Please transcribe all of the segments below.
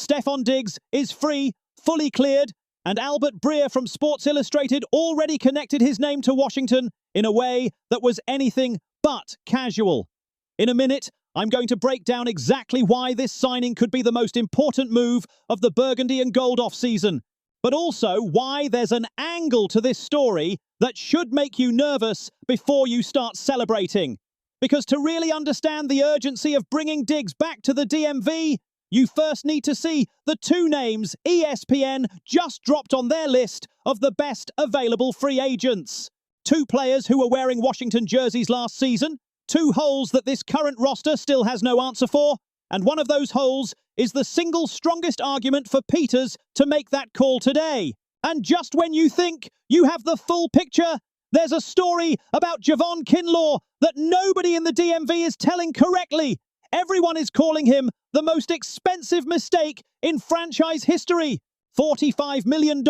Stefon Diggs is free, fully cleared, and Albert Breer from Sports Illustrated already connected his name to Washington in a way that was anything but casual. In a minute, I'm going to break down exactly why this signing could be the most important move of the Burgundy and Gold off-season, but also why there's an angle to this story that should make you nervous before you start celebrating. Because to really understand the urgency of bringing Diggs back to the DMV, you first need to see the two names ESPN just dropped on their list of the best available free agents. Two players who were wearing Washington jerseys last season, two holes that this current roster still has no answer for, and one of those holes is the single strongest argument for Peters to make that call today. And just when you think you have the full picture, there's a story about Javon Kinlaw that nobody in the DMV is telling correctly. Everyone is calling him the most expensive mistake in franchise history. $45 million,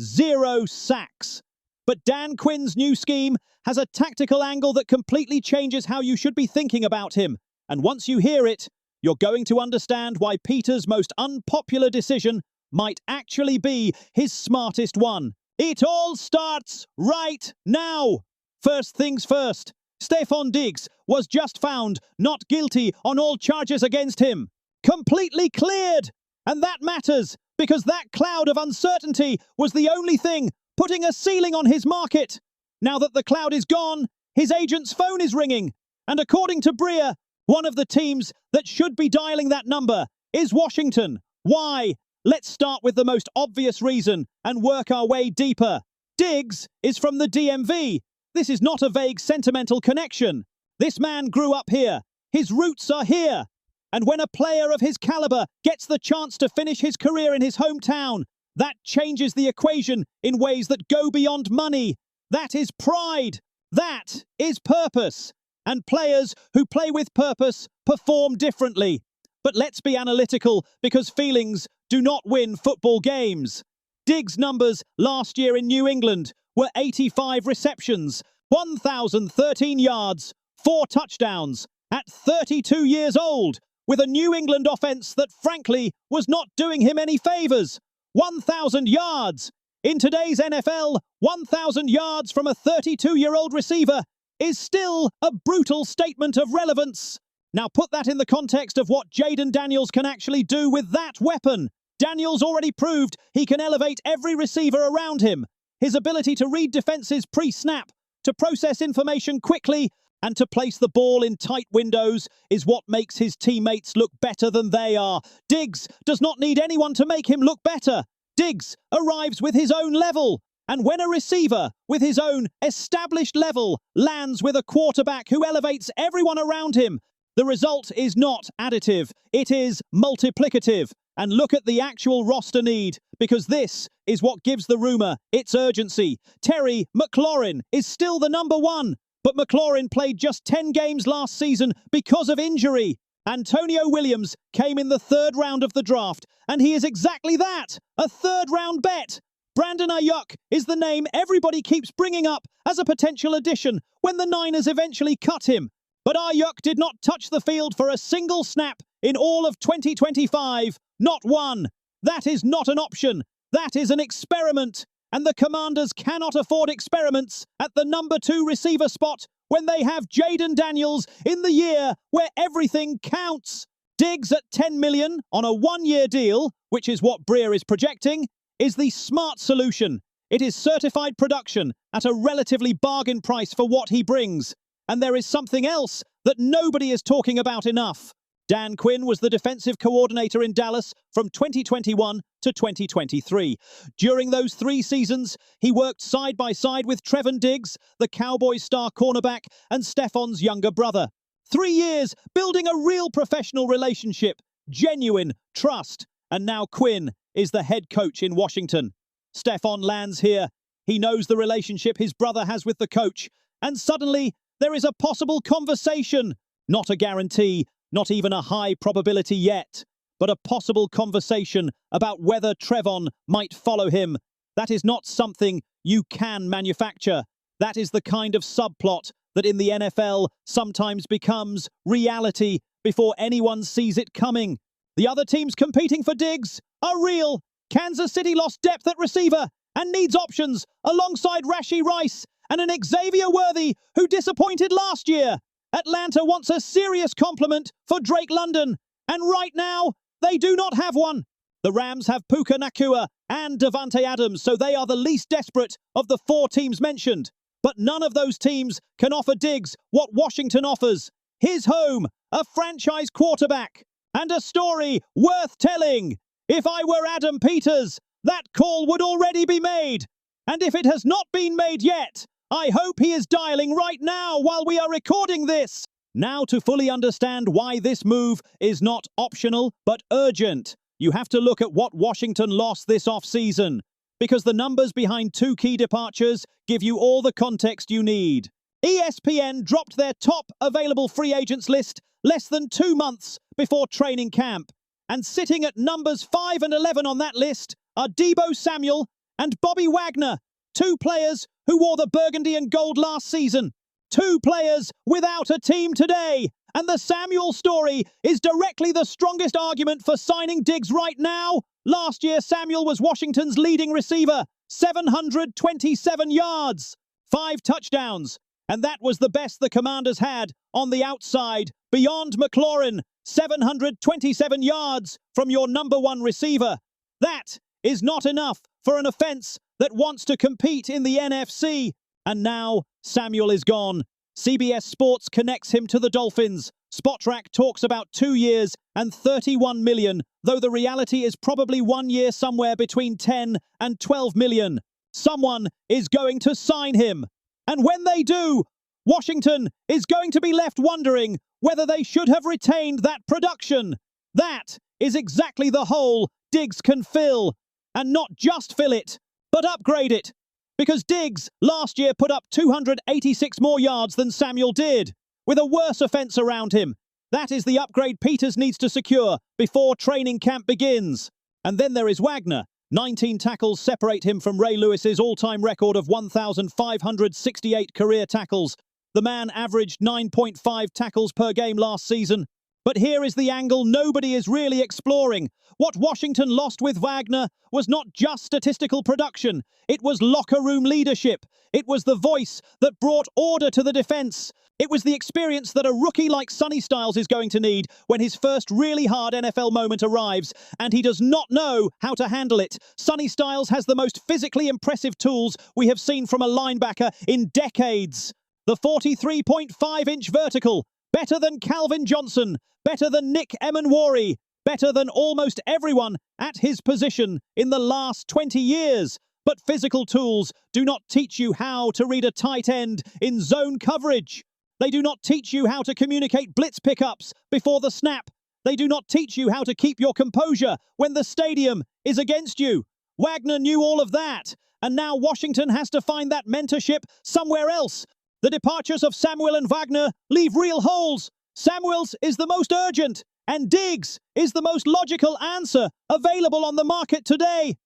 0 sacks. But Dan Quinn's new scheme has a tactical angle that completely changes how you should be thinking about him. And once you hear it, you're going to understand why Peters' most unpopular decision might actually be his smartest one. It all starts right now. First things first, Stefon Diggs was just found not guilty on all charges against him. Completely cleared. And that matters because that cloud of uncertainty was the only thing putting a ceiling on his market. Now that the cloud is gone, his agent's phone is ringing. And according to Breer, one of the teams that should be dialing that number is Washington. Why? Let's start with the most obvious reason and work our way deeper. Diggs is from the DMV. This is not a vague sentimental connection. This man grew up here. His roots are here. And when a player of his caliber gets the chance to finish his career in his hometown, that changes the equation in ways that go beyond money. That is pride. That is purpose. And players who play with purpose perform differently. But let's be analytical because feelings do not win football games. Diggs' numbers last year in New England were 85 receptions, 1,013 yards, 4 touchdowns, at 32 years old, with a New England offense that frankly was not doing him any favors. 1,000 yards. In today's NFL, 1,000 yards from a 32-year-old receiver is still a brutal statement of relevance. Now put that in the context of what Jayden Daniels can actually do with that weapon. Daniels already proved he can elevate every receiver around him. His ability to read defenses pre-snap, to process information quickly, and to place the ball in tight windows is what makes his teammates look better than they are. Diggs does not need anyone to make him look better. Diggs arrives with his own level. And when a receiver with his own established level lands with a quarterback who elevates everyone around him, the result is not additive, it is multiplicative. And look at the actual roster need, because this is what gives the rumor its urgency. Terry McLaurin is still the number one, but McLaurin played just 10 games last season because of injury. Antonio Williams came in the 3rd round of the draft, and he is exactly that, a 3rd-round bet. Brandon Ayuk is the name everybody keeps bringing up as a potential addition when the Niners eventually cut him. But Ayuk did not touch the field for a single snap in all of 2025. Not one. That is not an option. That is an experiment. And the Commanders cannot afford experiments at the number 2 receiver spot when they have Jayden Daniels in the year where everything counts. Diggs at $10 million on a 1-year deal, which is what Breer is projecting, is the smart solution. It is certified production at a relatively bargain price for what he brings. And there is something else that nobody is talking about enough. Dan Quinn was the defensive coordinator in Dallas from 2021 to 2023. During those 3 seasons, he worked side by side with Stefon Diggs, the Cowboys star cornerback, and Stefon's younger brother. 3 years building a real professional relationship, genuine trust, and now Quinn is the head coach in Washington. Stefon lands here. He knows the relationship his brother has with the coach, and suddenly there is a possible conversation, not a guarantee, not even a high probability yet, but a possible conversation about whether Trevon might follow him. That is not something you can manufacture. That is the kind of subplot that in the NFL sometimes becomes reality before anyone sees it coming. The other teams competing for Diggs are real. Kansas City lost depth at receiver and needs options alongside Rashee Rice and an Xavier Worthy who disappointed last year. Atlanta wants a serious compliment for Drake London, and right now, they do not have one. The Rams have Puka Nacua and Davante Adams, so they are the least desperate of the 4 teams mentioned. But none of those teams can offer Diggs what Washington offers. His home, a franchise quarterback, and a story worth telling. If I were Adam Peters, that call would already be made. And if it has not been made yet, I hope he is dialing right now while we are recording this. Now, to fully understand why this move is not optional but urgent, you have to look at what Washington lost this off-season, because the numbers behind 2 key departures give you all the context you need. ESPN dropped their top available free agents list less than 2 months before training camp, and sitting at numbers 5 and 11 on that list are Deebo Samuel and Bobby Wagner, 2 players who wore the Burgundy and Gold last season. 2 players without a team today. And the Samuel story is directly the strongest argument for signing Diggs right now. Last year, Samuel was Washington's leading receiver. 727 yards, 5 touchdowns. And that was the best the Commanders had on the outside. Beyond McLaurin, 727 yards from your number 1 receiver. That is not enough for an offense that wants to compete in the NFC. And now Samuel is gone. CBS Sports connects him to the Dolphins. Spotrac talks about 2 years and $31 million, though the reality is probably 1 year somewhere between 10 and 12 million. Someone is going to sign him. And when they do, Washington is going to be left wondering whether they should have retained that production. That is exactly the hole Diggs can fill. And not just fill it, but upgrade it. Because Diggs last year put up 286 more yards than Samuel did, with a worse offense around him. That is the upgrade Peters needs to secure before training camp begins. And then there is Wagner. 19 tackles separate him from Ray Lewis's all-time record of 1,568 career tackles. The man averaged 9.5 tackles per game last season. But here is the angle nobody is really exploring. What Washington lost with Wagner was not just statistical production. It was locker room leadership. It was the voice that brought order to the defense. It was the experience that a rookie like Sonny Styles is going to need when his first really hard NFL moment arrives, and he does not know how to handle it. Sonny Styles has the most physically impressive tools we have seen from a linebacker in decades. The 43.5-inch vertical, better than Calvin Johnson, better than Nick Emanwari, better than almost everyone at his position in the last 20 years. But physical tools do not teach you how to read a tight end in zone coverage. They do not teach you how to communicate blitz pickups before the snap. They do not teach you how to keep your composure when the stadium is against you. Wagner knew all of that, and now Washington has to find that mentorship somewhere else. The departures of Samuel and Wagner leave real holes. Samuel's is the most urgent, and Diggs is the most logical answer available on the market today.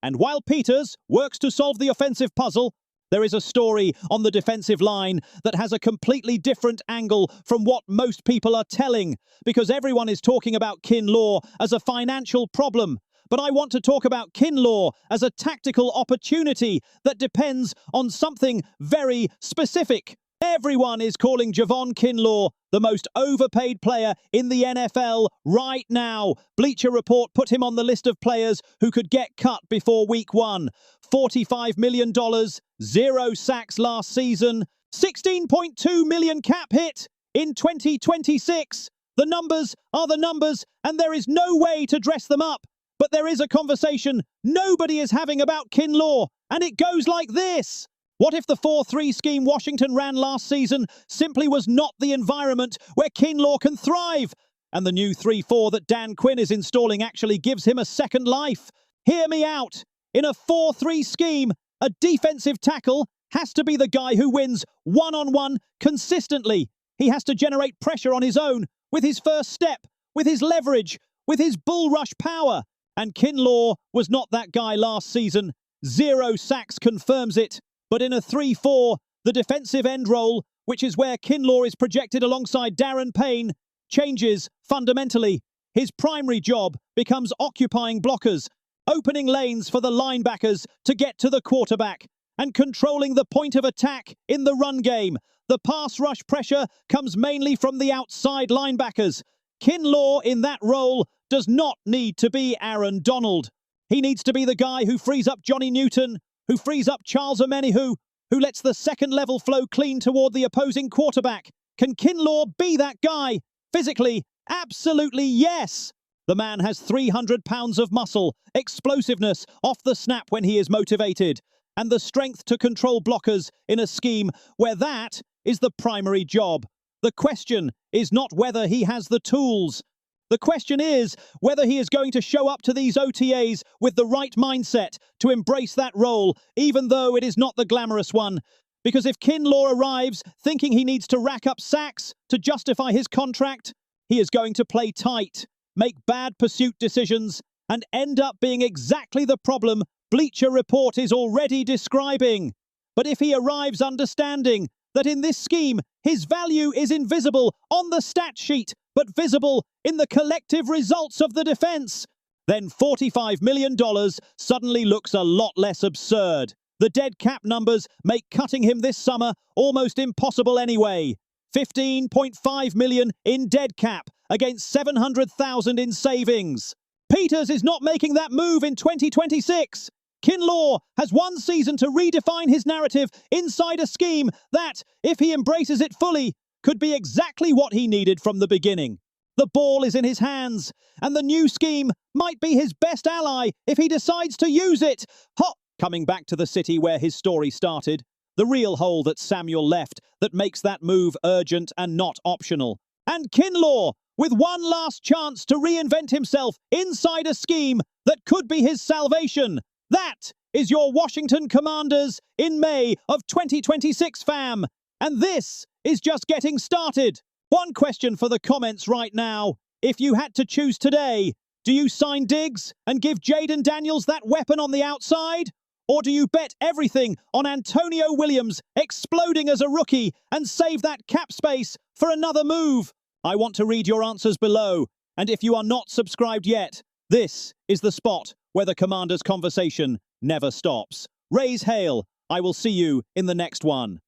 And while Peters works to solve the offensive puzzle, there is a story on the defensive line that has a completely different angle from what most people are telling, because everyone is talking about Kinlaw as a financial problem. But I want to talk about Kinlaw as a tactical opportunity that depends on something very specific. Everyone is calling Javon Kinlaw the most overpaid player in the NFL right now. Bleacher Report put him on the list of players who could get cut before week 1. $45 million, 0 sacks last season, $16.2 million cap hit in 2026. The numbers are the numbers, and there is no way to dress them up. But there is a conversation nobody is having about Kinlaw, and it goes like this. What if the 4-3 scheme Washington ran last season simply was not the environment where Kinlaw can thrive? And the new 3-4 that Dan Quinn is installing actually gives him a second life. Hear me out. In a 4-3 scheme, a defensive tackle has to be the guy who wins one-on-one consistently. He has to generate pressure on his own, with his first step, with his leverage, with his bull rush power. And Kinlaw was not that guy last season. 0 sacks confirms it. But in a 3-4, the defensive end role, which is where Kinlaw is projected alongside Darren Payne, changes fundamentally. his primary job becomes occupying blockers, opening lanes for the linebackers to get to the quarterback, and controlling the point of attack in the run game. The pass rush pressure comes mainly from the outside linebackers. Kinlaw in that role does not need to be Aaron Donald. He needs to be the guy who frees up Johnny Newton, who frees up Charles Omenihu, who lets the second level flow clean toward the opposing quarterback. Can Kinlaw be that guy? Physically, absolutely yes. The man has 300 pounds of muscle, explosiveness off the snap when he is motivated, and the strength to control blockers in a scheme where that is the primary job. The question is not whether he has the tools. The question is whether he is going to show up to these OTAs with the right mindset to embrace that role, even though it is not the glamorous one. Because if Kinlaw arrives thinking he needs to rack up sacks to justify his contract, he is going to play tight, make bad pursuit decisions, and end up being exactly the problem Bleacher Report is already describing. But if he arrives understanding that in this scheme his value is invisible on the stat sheet, but visible in the collective results of the defense, then $45 million suddenly looks a lot less absurd. The dead cap numbers make cutting him this summer almost impossible anyway. $15.5 million in dead cap against $700,000 in savings. Peters is not making that move in 2026. Kinlaw has one season to redefine his narrative inside a scheme that, if he embraces it fully, could be exactly what he needed from the beginning. The ball is in his hands, and the new scheme might be his best ally if he decides to use it. Coming back to the city where his story started, the real hole that Samuel left that makes that move urgent and not optional. And Kinlaw, with one last chance to reinvent himself inside a scheme that could be his salvation. That is your Washington Commanders in May of 2026, fam. And this is just getting started. One question for the comments right now. If you had to choose today, do you sign Diggs and give Jaden Daniels that weapon on the outside? Or do you bet everything on Antonio Williams exploding as a rookie and save that cap space for another move? I want to read your answers below. And if you are not subscribed yet, this is the spot where the Commanders conversation never stops. Raise hail. I will see you in the next one.